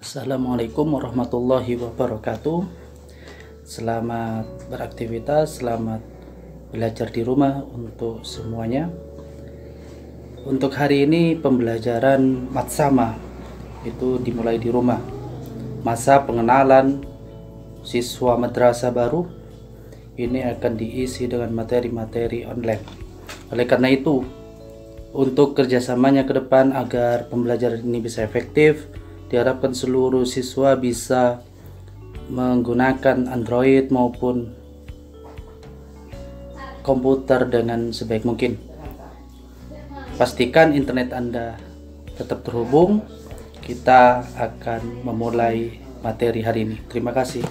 Assalamualaikum warahmatullahi wabarakatuh. Selamat beraktivitas, selamat belajar di rumah untuk semuanya. Untuk hari ini pembelajaran Matsama itu dimulai di rumah. Masa pengenalan siswa madrasah baru ini akan diisi dengan materi-materi online. Oleh karena itu, untuk kerjasamanya ke depan agar pembelajaran ini bisa efektif, diharapkan seluruh siswa bisa menggunakan Android maupun komputer dengan sebaik mungkin. Pastikan internet Anda tetap terhubung. Kita akan memulai materi hari ini. Terima kasih.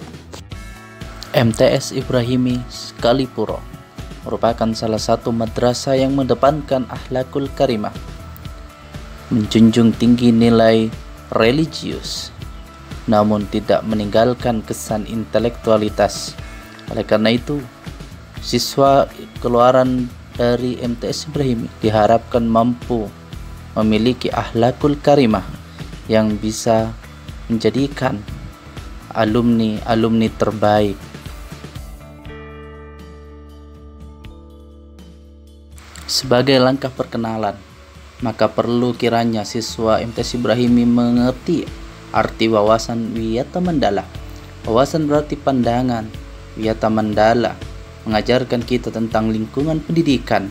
MTS Ibrahimi Sekalipuro merupakan salah satu madrasah yang mengedepankan akhlakul karimah, menjunjung tinggi nilai religius, namun tidak meninggalkan kesan intelektualitas. Oleh karena itu, siswa keluaran dari MTS Ibrahimi diharapkan mampu memiliki akhlakul karimah yang bisa menjadikan alumni terbaik. Sebagai langkah perkenalan, maka perlu kiranya siswa MTS Ibrahimi mengerti arti wawasan wiyata mandala. Wawasan berarti pandangan, wiyata mandala mengajarkan kita tentang lingkungan pendidikan,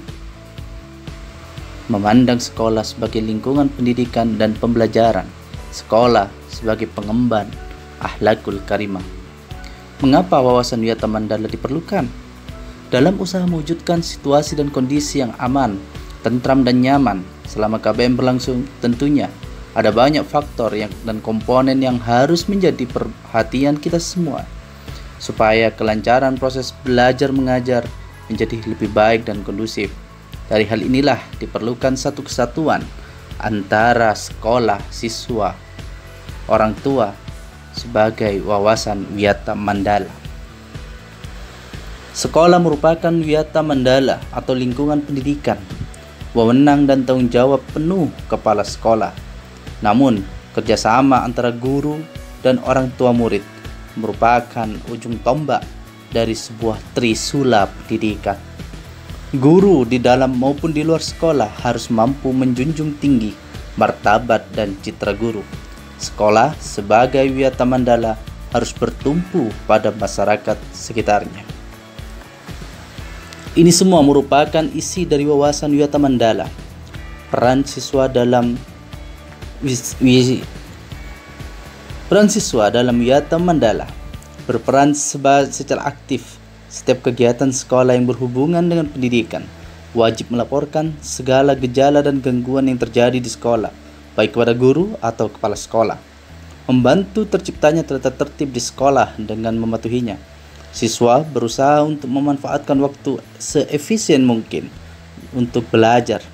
memandang sekolah sebagai lingkungan pendidikan dan pembelajaran, sekolah sebagai pengemban akhlakul karimah. Mengapa wawasan wiyata mandala diperlukan? Dalam usaha mewujudkan situasi dan kondisi yang aman, tentram dan nyaman selama KBM berlangsung, tentunya ada banyak faktor dan komponen yang harus menjadi perhatian kita semua supaya kelancaran proses belajar mengajar menjadi lebih baik dan kondusif. Dari hal inilah diperlukan satu kesatuan antara sekolah, siswa, orang tua sebagai wawasan wiyata mandala. Sekolah merupakan wiyata mandala atau lingkungan pendidikan, wewenang dan tanggung jawab penuh kepala sekolah. Namun, kerjasama antara guru dan orang tua murid merupakan ujung tombak dari sebuah trisula pendidikan. Guru di dalam maupun di luar sekolah harus mampu menjunjung tinggi martabat dan citra guru. Sekolah sebagai wiyata mandala harus bertumpu pada masyarakat sekitarnya. Ini semua merupakan isi dari wawasan wiyata mandala. Peran siswa dalam wiyata mandala berperan secara aktif. Setiap kegiatan sekolah yang berhubungan dengan pendidikan wajib melaporkan segala gejala dan gangguan yang terjadi di sekolah, baik kepada guru atau kepala sekolah. Membantu terciptanya tata tertib di sekolah dengan mematuhinya. Siswa berusaha untuk memanfaatkan waktu seefisien mungkin untuk belajar.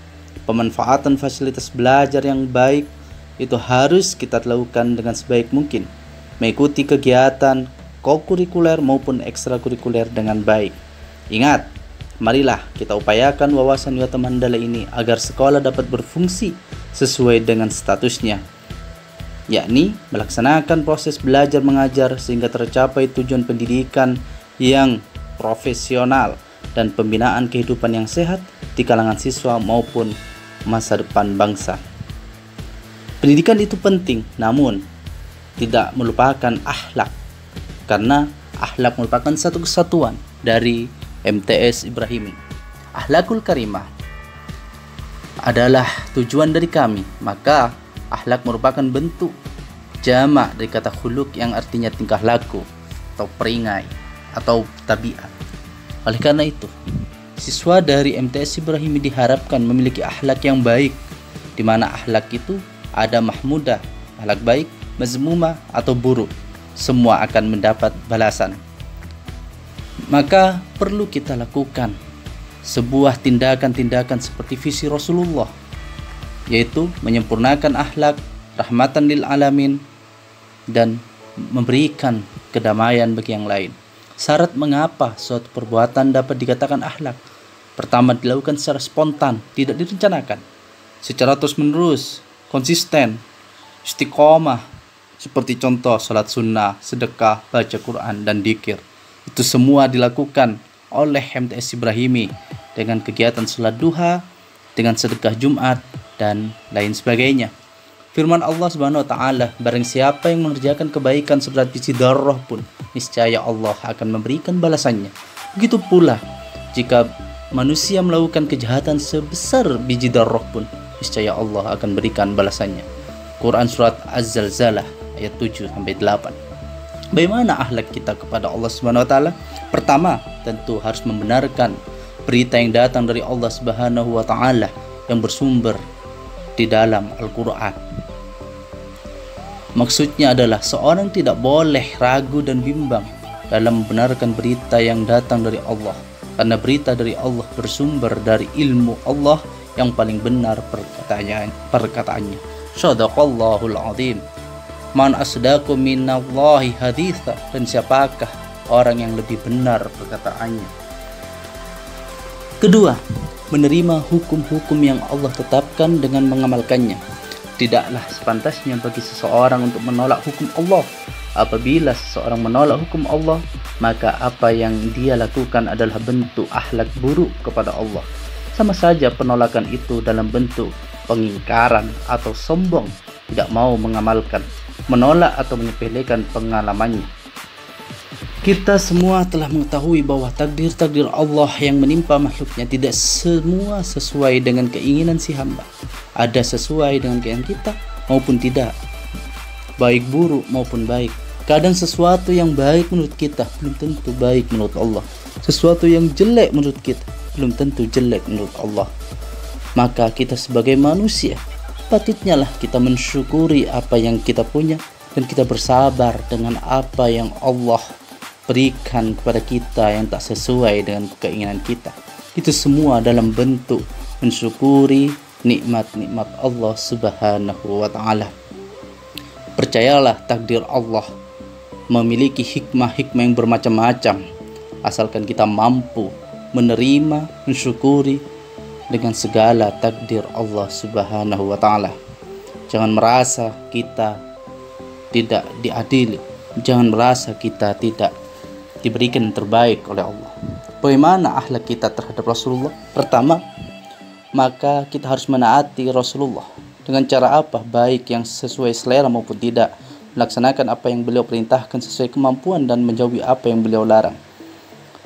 Pemanfaatan fasilitas belajar yang baik itu harus kita lakukan dengan sebaik mungkin, mengikuti kegiatan kokurikuler maupun ekstrakurikuler dengan baik. Ingat, marilah kita upayakan wawasan wiyata mandala ini agar sekolah dapat berfungsi sesuai dengan statusnya, yakni melaksanakan proses belajar mengajar sehingga tercapai tujuan pendidikan yang profesional dan pembinaan kehidupan yang sehat di kalangan siswa maupun masa depan bangsa. Pendidikan itu penting, namun tidak melupakan akhlak, karena akhlak merupakan satu kesatuan dari MTS Ibrahimi. Akhlakul karimah adalah tujuan dari kami, maka akhlak merupakan bentuk jamak dari kata khuluk yang artinya tingkah laku atau peringai atau tabiat. Oleh karena itu, siswa dari MTS Ibrahimi diharapkan memiliki akhlak yang baik, di mana akhlak itu ada mahmudah, akhlak baik, mazmumah atau buruk. Semua akan mendapat balasan. Maka perlu kita lakukan sebuah tindakan-tindakan seperti visi Rasulullah, yaitu menyempurnakan akhlak, rahmatan lil alamin, dan memberikan kedamaian bagi yang lain. Syarat mengapa suatu perbuatan dapat dikatakan akhlak? Pertama, dilakukan secara spontan, tidak direncanakan, secara terus-menerus, konsisten, istiqomah, seperti contoh salat sunnah, sedekah, baca Quran, dan dzikir. Itu semua dilakukan oleh MTS Ibrahimi dengan kegiatan salat duha, dengan sedekah Jumat, dan lain sebagainya. Firman Allah Subhanahu wa taala, barang siapa yang mengerjakan kebaikan seberat biji darah pun, niscaya Allah akan memberikan balasannya. Begitu pula jika manusia melakukan kejahatan sebesar biji darah pun, niscaya Allah akan berikan balasannya. Quran surat Az-Zalzalah ayat 7 sampai 8. Bagaimana akhlak kita kepada Allah Subhanahu wa taala? Pertama, tentu harus membenarkan berita yang datang dari Allah Subhanahu wa taala yang bersumber di dalam Al-Qur'an. Maksudnya adalah seorang tidak boleh ragu dan bimbang dalam membenarkan berita yang datang dari Allah, karena berita dari Allah bersumber dari ilmu Allah yang paling benar perkataannya. Shadaqallahul azim. Man asdaqu minallahi haditha. Dan siapakah orang yang lebih benar perkataannya? Kedua, menerima hukum-hukum yang Allah tetapkan dengan mengamalkannya. Tidaklah sepantasnya bagi seseorang untuk menolak hukum Allah. Apabila seseorang menolak hukum Allah, maka apa yang dia lakukan adalah bentuk akhlak buruk kepada Allah. Sama saja penolakan itu dalam bentuk pengingkaran atau sombong, tidak mau mengamalkan, menolak atau menyepelekan pengalamannya. Kita semua telah mengetahui bahwa takdir-takdir Allah yang menimpa makhluknya tidak semua sesuai dengan keinginan si hamba. Ada sesuai dengan keinginan kita maupun tidak, baik buruk maupun baik. Kadang sesuatu yang baik menurut kita belum tentu baik menurut Allah. Sesuatu yang jelek menurut kita belum tentu jelek menurut Allah. Maka kita sebagai manusia, patutnya lah kita mensyukuri apa yang kita punya dan kita bersabar dengan apa yang Allah berikan kepada kita yang tak sesuai dengan keinginan kita. Itu semua dalam bentuk mensyukuri nikmat-nikmat Allah Subhanahu wa taala. Percayalah takdir Allah memiliki hikmah-hikmah yang bermacam-macam, asalkan kita mampu menerima, mensyukuri dengan segala takdir Allah Subhanahu wa taala. Jangan merasa kita tidak diadili, jangan merasa kita tidak diberikan yang terbaik oleh Allah. Bagaimana akhlak kita terhadap Rasulullah? Pertama, maka kita harus menaati Rasulullah. Dengan cara apa? Baik yang sesuai selera maupun tidak. Melaksanakan apa yang beliau perintahkan sesuai kemampuan dan menjauhi apa yang beliau larang.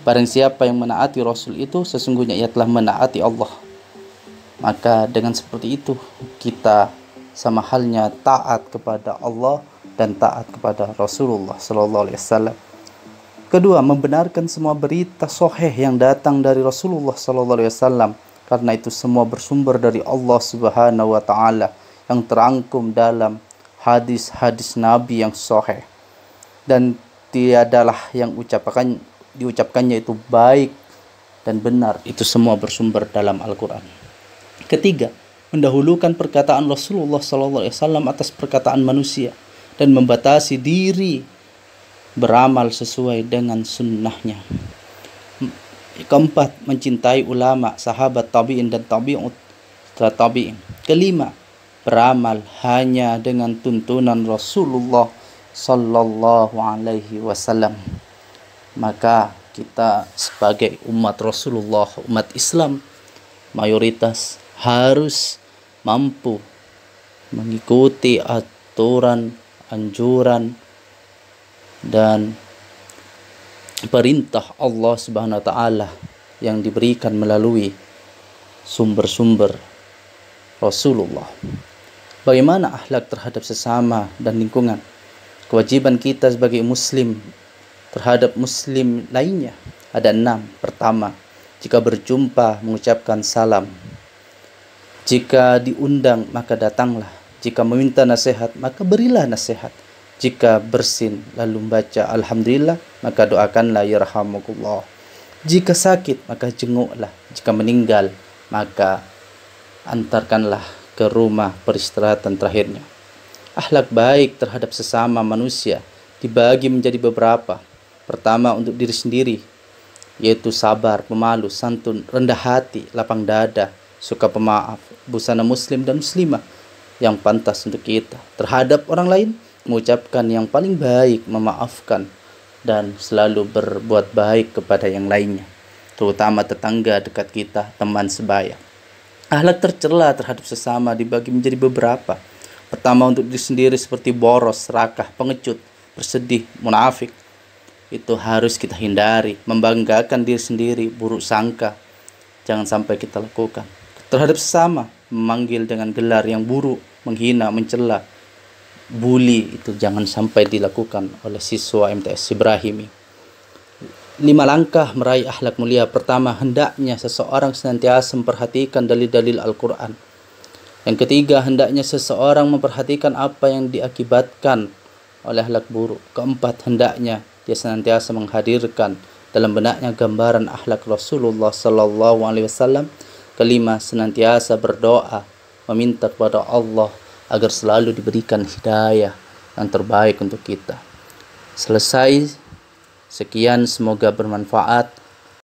Barang siapa yang menaati Rasul itu, sesungguhnya ia telah menaati Allah. Maka dengan seperti itu, kita sama halnya taat kepada Allah dan taat kepada Rasulullah SAW. Kedua, membenarkan semua berita sahih yang datang dari Rasulullah SAW, karena itu semua bersumber dari Allah Subhanahu wa taala yang terangkum dalam hadis-hadis Nabi yang sahih, dan tiadalah yang diucapkannya itu baik dan benar. Itu semua bersumber dalam Al-Quran. Ketiga, mendahulukan perkataan Rasulullah SAW atas perkataan manusia dan membatasi diri beramal sesuai dengan sunnahnya. Keempat, mencintai ulama, sahabat, tabi'in dan tabi'in. Kelima, beramal hanya dengan tuntunan Rasulullah sallallahu alaihi wasallam. Maka kita sebagai umat Rasulullah, umat Islam mayoritas harus mampu mengikuti aturan, anjuran dan perintah Allah Subhanahu wa taala yang diberikan melalui sumber-sumber Rasulullah. Bagaimana akhlak terhadap sesama dan lingkungan? Kewajiban kita sebagai muslim terhadap muslim lainnya ada 6. Pertama, jika berjumpa mengucapkan salam. Jika diundang maka datanglah. Jika meminta nasihat maka berilah nasihat. Jika bersin lalu membaca alhamdulillah maka doakanlah yarhamukallah. Jika sakit maka jenguklah. Jika meninggal maka antarkanlah ke rumah peristirahatan terakhirnya. Akhlak baik terhadap sesama manusia dibagi menjadi beberapa. Pertama, untuk diri sendiri, yaitu sabar, pemalu, santun, rendah hati, lapang dada, suka pemaaf, busana muslim dan muslimah yang pantas untuk kita. Terhadap orang lain, mengucapkan yang paling baik, memaafkan, dan selalu berbuat baik kepada yang lainnya, terutama tetangga dekat kita, teman sebaya. Akhlak tercela terhadap sesama dibagi menjadi beberapa. Pertama, untuk diri sendiri seperti boros, serakah, pengecut, bersedih, munafik. Itu harus kita hindari. Membanggakan diri sendiri, buruk sangka, jangan sampai kita lakukan. Terhadap sesama, memanggil dengan gelar yang buruk, menghina, mencela, bully, itu jangan sampai dilakukan oleh siswa MTS Ibrahimi. 5 langkah meraih akhlak mulia. Pertama, hendaknya seseorang senantiasa memperhatikan dalil-dalil Al-Quran. Yang ketiga, hendaknya seseorang memperhatikan apa yang diakibatkan oleh akhlak buruk. Keempat, hendaknya dia senantiasa menghadirkan dalam benaknya gambaran akhlak Rasulullah SAW. Kelima, senantiasa berdoa, meminta kepada Allah agar selalu diberikan hidayah yang terbaik untuk kita. Selesai. Sekian, semoga bermanfaat.